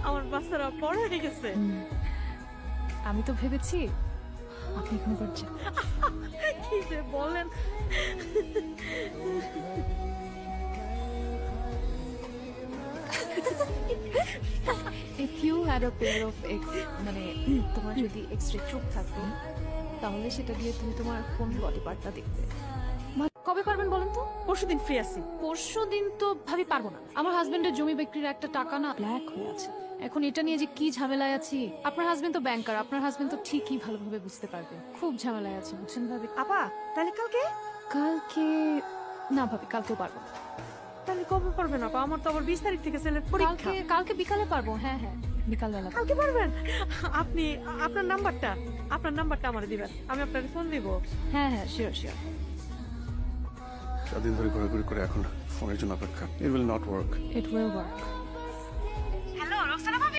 আমার বাচ্চারা বড় হয়ে গেছে। আমি তো ভেবেছি আপনি এখানে করছেন। কি যে বলেন। If you had a pair of eggs, মানে তোমার যদি এক্সট্রা চোখ থাকতো তাহলে সেটা দিয়ে তুমি তোমার কোন বডি পার্টটা দেখতে? কবে পারবেন বলেন তো? পরশুদিন ফ্রি আছি। পরশু দিন তো ভাবি পারবো না। আমার হাজবেন্ডের জমি বিক্রির একটা টাকা না ব্ল্যাক হয়ে আছে। এখন এটা নিয়ে যে কি ঝামেলায় আছি। আপনার হাজবেন্ড তো ব্যাংকার, আপনার হাজবেন্ড তো ঠিকই ভালোভাবে বুঝতে পারবে। খুব ঝামেলায় আছে বুঝছেন ভাবি। আপা তাহলে কালকে? কালকে না ভাবি, কালকেও পারবো না। তাহলে কবে পারবেন আপা? আমার তো আবার 20 তারিখ থেকে ছেলের পরীক্ষা। কালকে বিকালে পারবো। হ্যাঁ হ্যাঁ, বিকালবেলা। কালকে পারবেন? আপনি আপনার নাম্বারটা আমারে দিবেন, আমি আপনাকে ফোন দিব। হ্যাঁ হ্যাঁ, শিওর শিওর। সারাদিন ধরে ঘোরাঘুরি করে এখন ফোনের জন্য অপেক্ষা। It will not work. It will work.